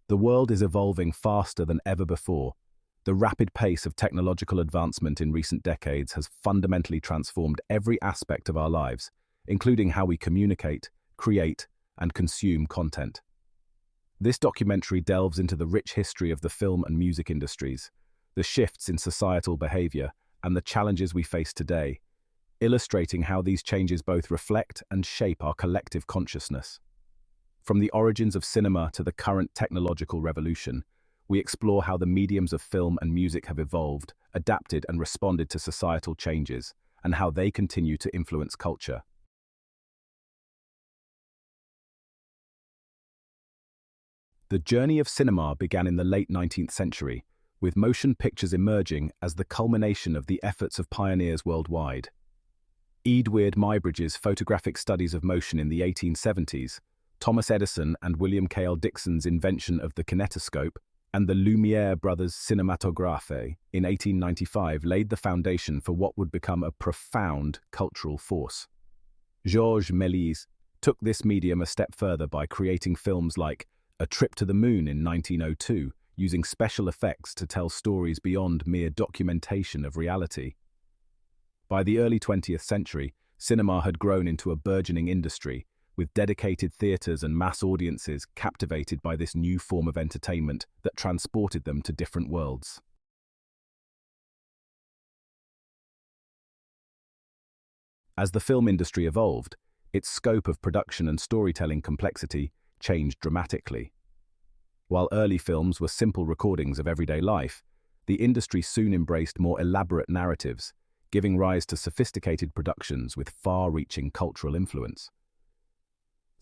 The world is evolving faster than ever before. The rapid pace of technological advancement in recent decades has fundamentally transformed every aspect of our lives, including how we communicate, create, and consume content. This documentary delves into the rich history of the film and music industries, the shifts in societal behavior, and the challenges we face today, illustrating how these changes both reflect and shape our collective consciousness. From the origins of cinema to the current technological revolution, we explore how the mediums of film and music have evolved, adapted, and responded to societal changes, and how they continue to influence culture. The journey of cinema began in the late 19th century, with motion pictures emerging as the culmination of the efforts of pioneers worldwide. Edward Muybridge's photographic studies of motion in the 1870s, Thomas Edison and William K. L. Dixon's invention of the kinetoscope, and the Lumiere brothers' cinematographe in 1895 laid the foundation for what would become a profound cultural force. Georges Méliès took this medium a step further by creating films like A Trip to the Moon in 1902, using special effects to tell stories beyond mere documentation of reality. By the early 20th century, cinema had grown into a burgeoning industry, with dedicated theaters and mass audiences captivated by this new form of entertainment that transported them to different worlds. As the film industry evolved, its scope of production and storytelling complexity changed dramatically. While early films were simple recordings of everyday life, the industry soon embraced more elaborate narratives, giving rise to sophisticated productions with far-reaching cultural influence.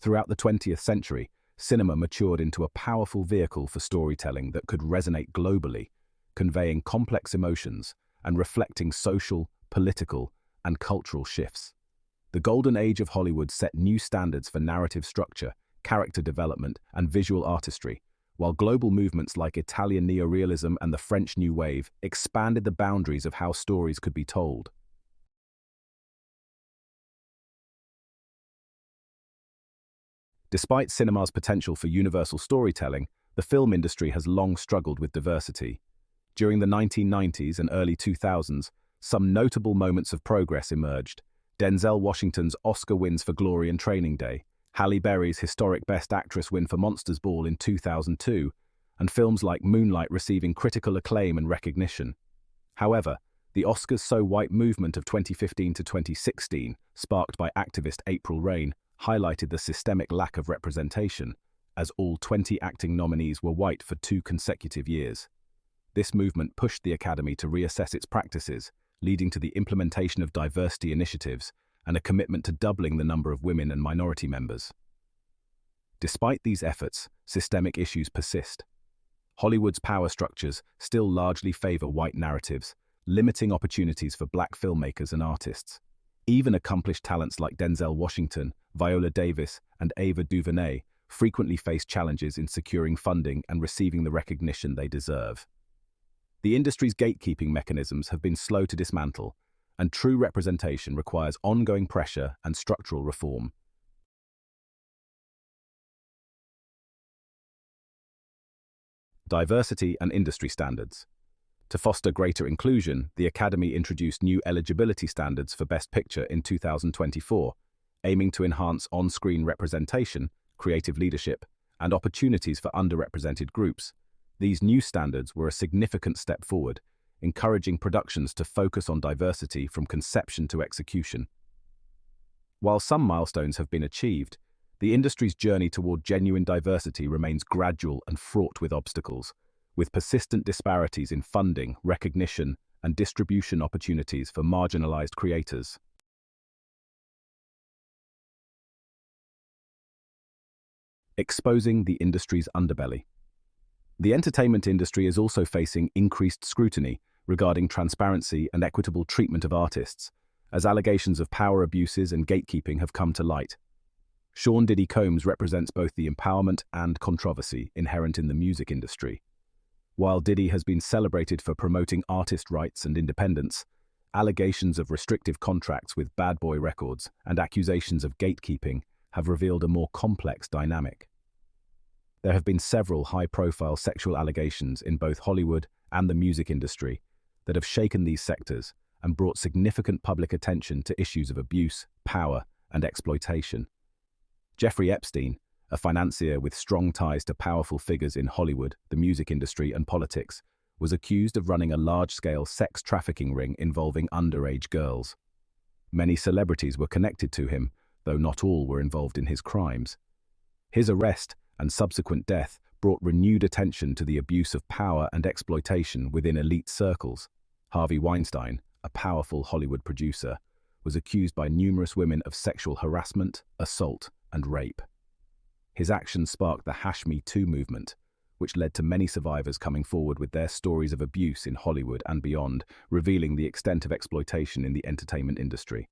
Throughout the 20th century, cinema matured into a powerful vehicle for storytelling that could resonate globally, conveying complex emotions and reflecting social, political, and cultural shifts. The golden age of Hollywood set new standards for narrative structure, character development, and visual artistry, while global movements like Italian neorealism and the French New Wave expanded the boundaries of how stories could be told. Despite cinema's potential for universal storytelling, the film industry has long struggled with diversity. During the 1990s and early 2000s, some notable moments of progress emerged. Denzel Washington's Oscar wins for Glory and Training Day, Halle Berry's historic Best Actress win for Monsters Ball in 2002, and films like Moonlight receiving critical acclaim and recognition. However, the Oscars So White movement of 2015 to 2016, sparked by activist April Reign, highlighted the systemic lack of representation, as all 20 acting nominees were white for 2 consecutive years. This movement pushed the Academy to reassess its practices, leading to the implementation of diversity initiatives and a commitment to doubling the number of women and minority members. Despite these efforts, systemic issues persist. Hollywood's power structures still largely favor white narratives, limiting opportunities for black filmmakers and artists. Even accomplished talents like Denzel Washington, Viola Davis, and Ava DuVernay frequently face challenges in securing funding and receiving the recognition they deserve. The industry's gatekeeping mechanisms have been slow to dismantle, and true representation requires ongoing pressure and structural reform. Diversity and industry standards. To foster greater inclusion, the Academy introduced new eligibility standards for Best Picture in 2024, aiming to enhance on-screen representation, creative leadership, and opportunities for underrepresented groups. These new standards were a significant step forward, encouraging productions to focus on diversity from conception to execution. While some milestones have been achieved, the industry's journey toward genuine diversity remains gradual and fraught with obstacles, with persistent disparities in funding, recognition, and distribution opportunities for marginalized creators. Exposing the industry's underbelly. The entertainment industry is also facing increased scrutiny regarding transparency and equitable treatment of artists, as allegations of power abuses and gatekeeping have come to light. Sean Diddy Combs represents both the empowerment and controversy inherent in the music industry. While Diddy has been celebrated for promoting artist rights and independence, Allegations of restrictive contracts with bad boy records and accusations of gatekeeping have revealed a more complex dynamic. There have been several high-profile sexual allegations in both Hollywood and the music industry that have shaken these sectors and brought significant public attention to issues of abuse, power, and exploitation. Jeffrey Epstein, a financier with strong ties to powerful figures in Hollywood, the music industry, and politics, was accused of running a large-scale sex trafficking ring involving underage girls. Many celebrities were connected to him, though not all were involved in his crimes. His arrest and subsequent death brought renewed attention to the abuse of power and exploitation within elite circles. Harvey Weinstein, a powerful Hollywood producer, was accused by numerous women of sexual harassment, assault, and rape. His actions sparked the #Me Too movement, which led to many survivors coming forward with their stories of abuse in Hollywood and beyond, revealing the extent of exploitation in the entertainment industry.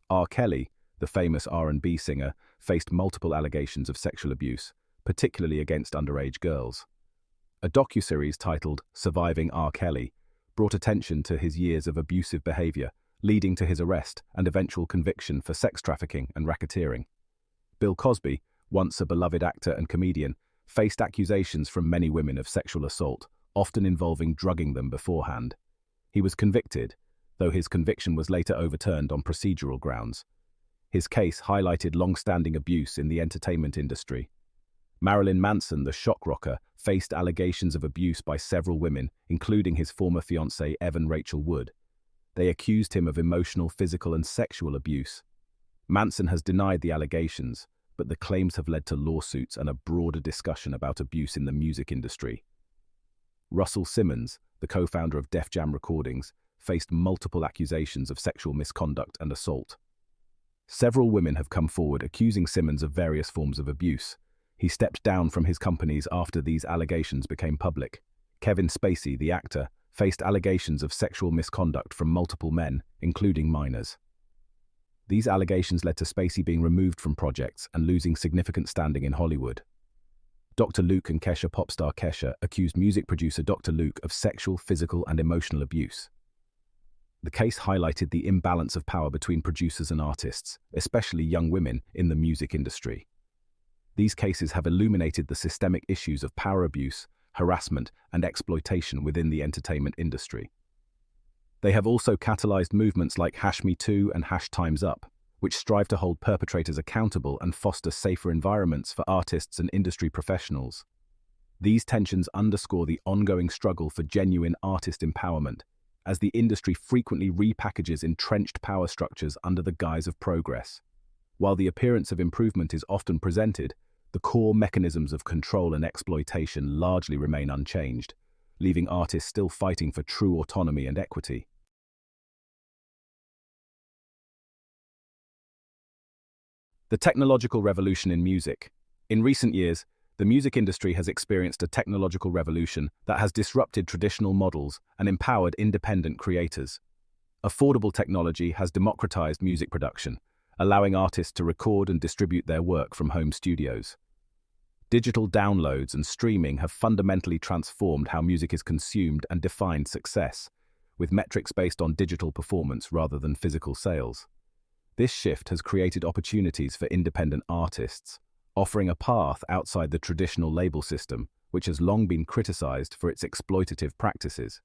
R. Kelly, the famous R&B singer, faced multiple allegations of sexual abuse, particularly against underage girls. A docuseries titled Surviving R. Kelly brought attention to his years of abusive behavior, leading to his arrest and eventual conviction for sex trafficking and racketeering. Bill Cosby, once a beloved actor and comedian, faced accusations from many women of sexual assault, often involving drugging them beforehand. He was convicted, though his conviction was later overturned on procedural grounds. His case highlighted long-standing abuse in the entertainment industry. Marilyn Manson, the shock rocker, faced allegations of abuse by several women, including his former fiancée Evan Rachel Wood. They accused him of emotional, physical, and sexual abuse. Manson has denied the allegations, but the claims have led to lawsuits and a broader discussion about abuse in the music industry. Russell Simmons, the co-founder of Def Jam Recordings, faced multiple accusations of sexual misconduct and assault. Several women have come forward accusing Simmons of various forms of abuse. He stepped down from his companies after these allegations became public. Kevin Spacey, the actor, faced allegations of sexual misconduct from multiple men, including minors. These allegations led to Spacey being removed from projects and losing significant standing in Hollywood. Dr. Luke and Kesha pop star Kesha accused music producer Dr. Luke of sexual, physical, and emotional abuse. The case highlighted the imbalance of power between producers and artists, especially young women, in the music industry. These cases have illuminated the systemic issues of power abuse, harassment, and exploitation within the entertainment industry. They have also catalyzed movements like #Me Too and #TimesUp, which strive to hold perpetrators accountable and foster safer environments for artists and industry professionals. These tensions underscore the ongoing struggle for genuine artist empowerment, as the industry frequently repackages entrenched power structures under the guise of progress. While the appearance of improvement is often presented, the core mechanisms of control and exploitation largely remain unchanged, leaving artists still fighting for true autonomy and equity. The technological revolution in music. In recent years, the music industry has experienced a technological revolution that has disrupted traditional models and empowered independent creators. Affordable technology has democratized music production, allowing artists to record and distribute their work from home studios. Digital downloads and streaming have fundamentally transformed how music is consumed and defined success, with metrics based on digital performance rather than physical sales. This shift has created opportunities for independent artists, offering a path outside the traditional label system, which has long been criticized for its exploitative practices.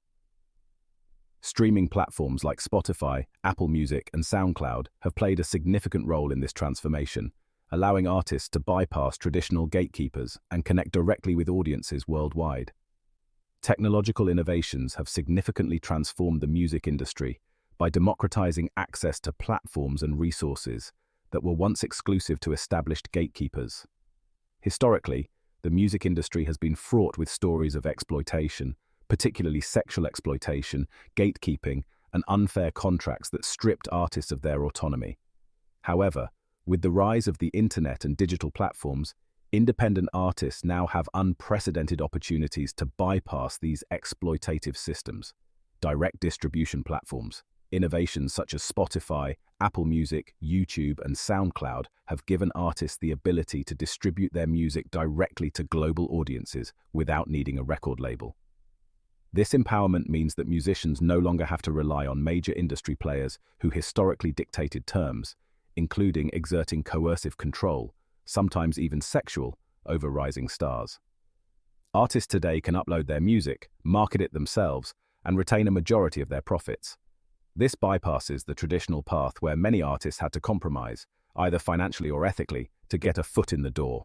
Streaming platforms like Spotify, Apple Music, and SoundCloud have played a significant role in this transformation, allowing artists to bypass traditional gatekeepers and connect directly with audiences worldwide. Technological innovations have significantly transformed the music industry by democratizing access to platforms and resources that were once exclusive to established gatekeepers. Historically, the music industry has been fraught with stories of exploitation, particularly sexual exploitation, gatekeeping, and unfair contracts that stripped artists of their autonomy. However, with the rise of the internet and digital platforms, independent artists now have unprecedented opportunities to bypass these exploitative systems. Direct distribution platforms, innovations such as Spotify, Apple Music, YouTube, and SoundCloud have given artists the ability to distribute their music directly to global audiences without needing a record label. This empowerment means that musicians no longer have to rely on major industry players who historically dictated terms, including exerting coercive control, sometimes even sexual, over rising stars. Artists today can upload their music, market it themselves, and retain a majority of their profits. This bypasses the traditional path where many artists had to compromise, either financially or ethically, to get a foot in the door.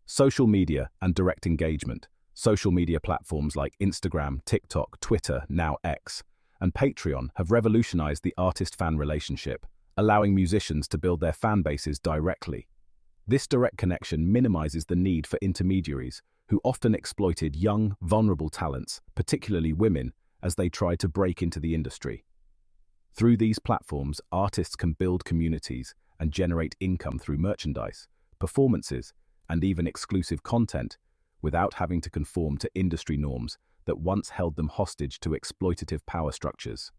Social media and direct engagement. Social media platforms like Instagram, TikTok, Twitter, now X, and Patreon have revolutionized the artist-fan relationship, allowing musicians to build their fan bases directly. This direct connection minimizes the need for intermediaries, who often exploited young, vulnerable talents, particularly women, as they tried to break into the industry. Through these platforms, artists can build communities and generate income through merchandise, performances, and even exclusive content, without having to conform to industry norms that once held them hostage to exploitative power structures.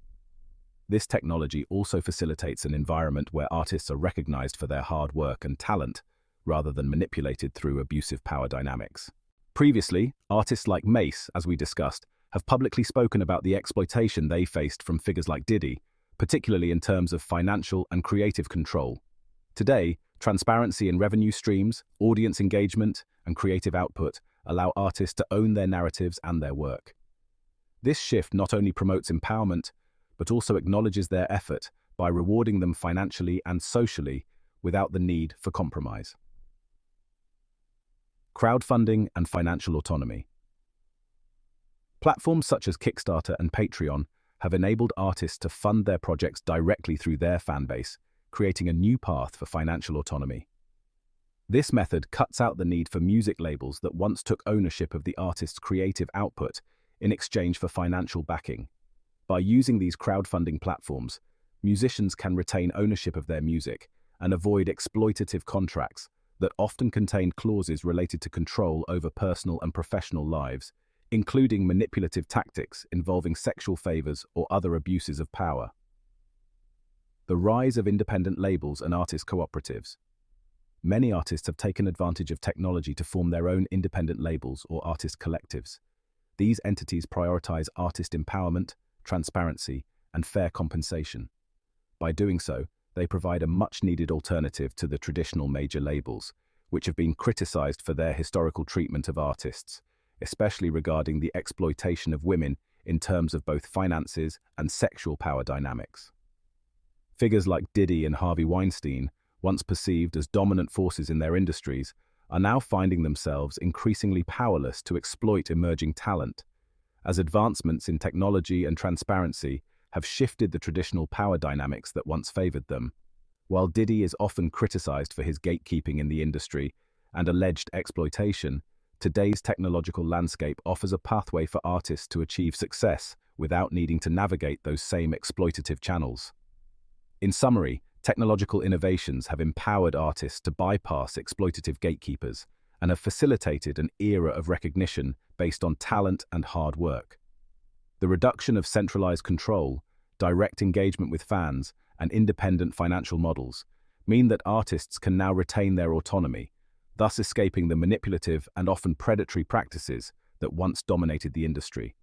This technology also facilitates an environment where artists are recognized for their hard work and talent, rather than manipulated through abusive power dynamics. Previously, artists like Mace, as we discussed, have publicly spoken about the exploitation they faced from figures like Diddy, particularly in terms of financial and creative control. Today, transparency in revenue streams, audience engagement, and creative output allow artists to own their narratives and their work. This shift not only promotes empowerment, but also acknowledges their effort by rewarding them financially and socially without the need for compromise. Crowdfunding and financial autonomy. Platforms such as Kickstarter and Patreon have enabled artists to fund their projects directly through their fanbase, creating a new path for financial autonomy. This method cuts out the need for music labels that once took ownership of the artist's creative output in exchange for financial backing. By using these crowdfunding platforms, musicians can retain ownership of their music and avoid exploitative contracts that often contain clauses related to control over personal and professional lives, including manipulative tactics involving sexual favors or other abuses of power. The rise of independent labels and artist cooperatives. Many artists have taken advantage of technology to form their own independent labels or artist collectives. These entities prioritize artist empowerment, transparency, and fair compensation. By doing so, they provide a much-needed alternative to the traditional major labels, which have been criticized for their historical treatment of artists, especially regarding the exploitation of women in terms of both finances and sexual power dynamics. Figures like Diddy and Harvey Weinstein, once perceived as dominant forces in their industries, are now finding themselves increasingly powerless to exploit emerging talent, as advancements in technology and transparency have shifted the traditional power dynamics that once favored them. While Diddy is often criticized for his gatekeeping in the industry and alleged exploitation, today's technological landscape offers a pathway for artists to achieve success without needing to navigate those same exploitative channels. In summary, technological innovations have empowered artists to bypass exploitative gatekeepers and have facilitated an era of recognition based on talent and hard work. The reduction of centralized control, direct engagement with fans, and independent financial models mean that artists can now retain their autonomy, thus escaping the manipulative and often predatory practices that once dominated the industry.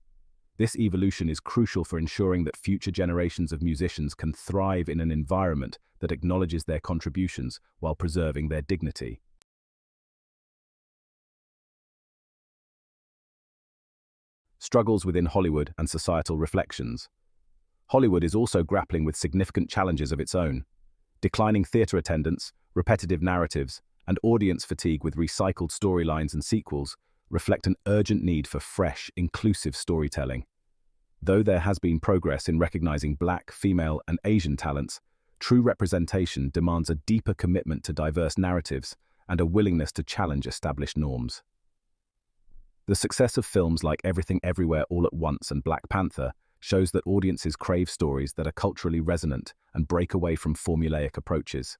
This evolution is crucial for ensuring that future generations of musicians can thrive in an environment that acknowledges their contributions while preserving their dignity. Struggles within Hollywood and societal reflections. Hollywood is also grappling with significant challenges of its own. Declining theater attendance, repetitive narratives, and audience fatigue with recycled storylines and sequels reflect an urgent need for fresh, inclusive storytelling. Though there has been progress in recognizing Black, female, and Asian talents, true representation demands a deeper commitment to diverse narratives and a willingness to challenge established norms. The success of films like Everything Everywhere All at Once and Black Panther shows that audiences crave stories that are culturally resonant and break away from formulaic approaches.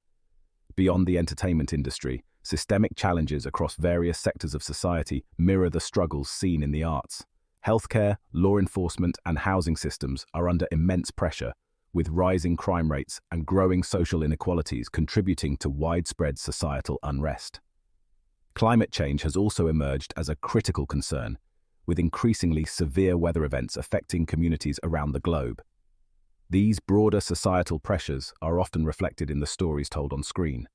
Beyond the entertainment industry, systemic challenges across various sectors of society mirror the struggles seen in the arts. Healthcare, law enforcement, and housing systems are under immense pressure, with rising crime rates and growing social inequalities contributing to widespread societal unrest. Climate change has also emerged as a critical concern, with increasingly severe weather events affecting communities around the globe. These broader societal pressures are often reflected in the stories told on screen.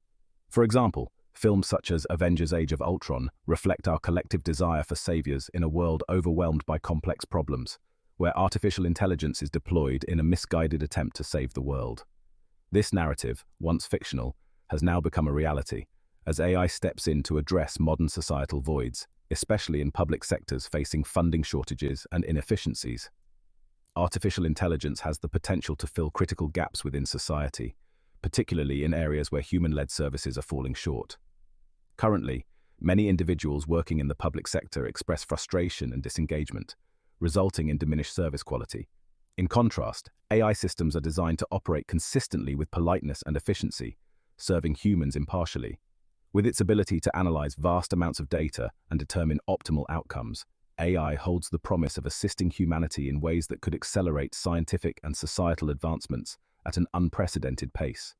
For example, films such as Avengers: Age of Ultron reflect our collective desire for saviors in a world overwhelmed by complex problems, where artificial intelligence is deployed in a misguided attempt to save the world. This narrative, once fictional, has now become a reality, as AI steps in to address modern societal voids, especially in public sectors facing funding shortages and inefficiencies. Artificial intelligence has the potential to fill critical gaps within society, particularly in areas where human-led services are falling short. Currently, many individuals working in the public sector express frustration and disengagement, resulting in diminished service quality. In contrast, AI systems are designed to operate consistently with politeness and efficiency, serving humans impartially. With its ability to analyze vast amounts of data and determine optimal outcomes, AI holds the promise of assisting humanity in ways that could accelerate scientific and societal advancements at an unprecedented pace.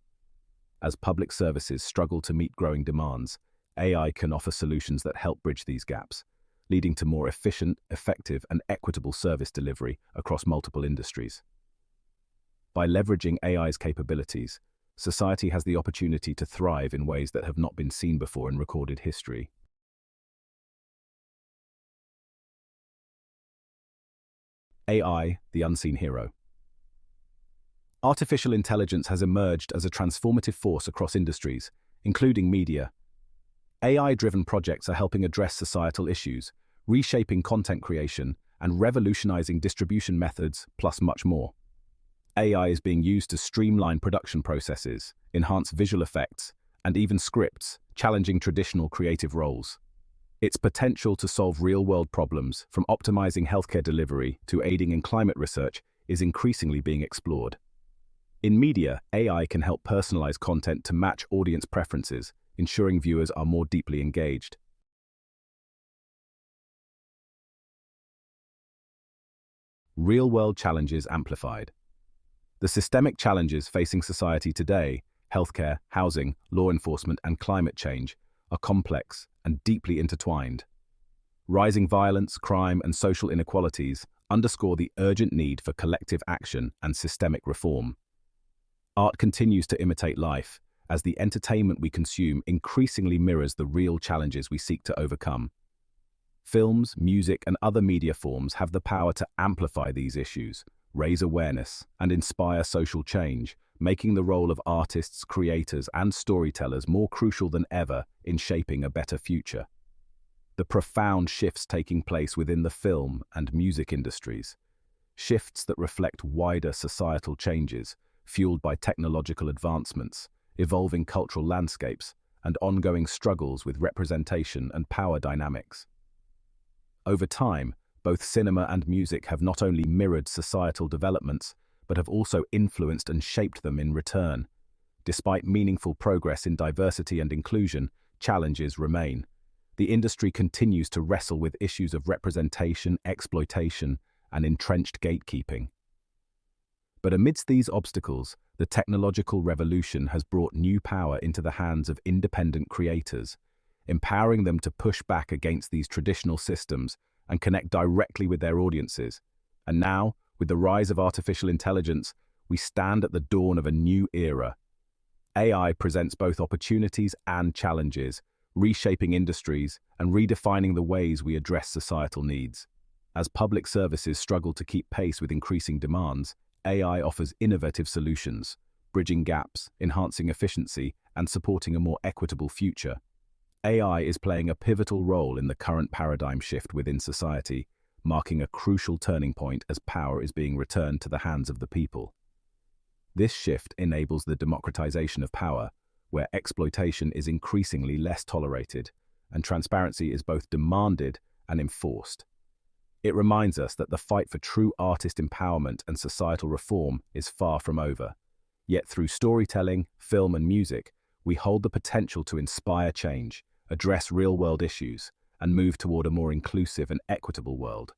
As public services struggle to meet growing demands, AI can offer solutions that help bridge these gaps, leading to more efficient, effective, and equitable service delivery across multiple industries. By leveraging AI's capabilities, society has the opportunity to thrive in ways that have not been seen before in recorded history. AI, the unseen hero. Artificial intelligence has emerged as a transformative force across industries, including media. AI-driven projects are helping address societal issues, reshaping content creation, and revolutionizing distribution methods, plus much more. AI is being used to streamline production processes, enhance visual effects, and even scripts, challenging traditional creative roles. Its potential to solve real-world problems, from optimizing healthcare delivery to aiding in climate research, is increasingly being explored. In media, AI can help personalize content to match audience preferences, ensuring viewers are more deeply engaged. Real-world challenges amplified. The systemic challenges facing society today, healthcare, housing, law enforcement, and climate change, are complex and deeply intertwined. Rising violence, crime, and social inequalities underscore the urgent need for collective action and systemic reform. Art continues to imitate life, as the entertainment we consume increasingly mirrors the real challenges we seek to overcome. Films, music, and other media forms have the power to amplify these issues, raise awareness, and inspire social change, making the role of artists, creators, and storytellers more crucial than ever in shaping a better future. The profound shifts taking place within the film and music industries, shifts that reflect wider societal changes, fueled by technological advancements, evolving cultural landscapes, and ongoing struggles with representation and power dynamics. Over time, both cinema and music have not only mirrored societal developments, but have also influenced and shaped them in return. Despite meaningful progress in diversity and inclusion, challenges remain. The industry continues to wrestle with issues of representation, exploitation, and entrenched gatekeeping. But amidst these obstacles, the technological revolution has brought new power into the hands of independent creators, empowering them to push back against these traditional systems and connect directly with their audiences. And now, with the rise of artificial intelligence, we stand at the dawn of a new era. AI presents both opportunities and challenges, reshaping industries and redefining the ways we address societal needs. As public services struggle to keep pace with increasing demands, AI offers innovative solutions, bridging gaps, enhancing efficiency, and supporting a more equitable future. AI is playing a pivotal role in the current paradigm shift within society, marking a crucial turning point as power is being returned to the hands of the people. This shift enables the democratization of power, where exploitation is increasingly less tolerated, and transparency is both demanded and enforced. It reminds us that the fight for true artist empowerment and societal reform is far from over. Yet through storytelling, film, and music, we hold the potential to inspire change, address real-world issues, and move toward a more inclusive and equitable world.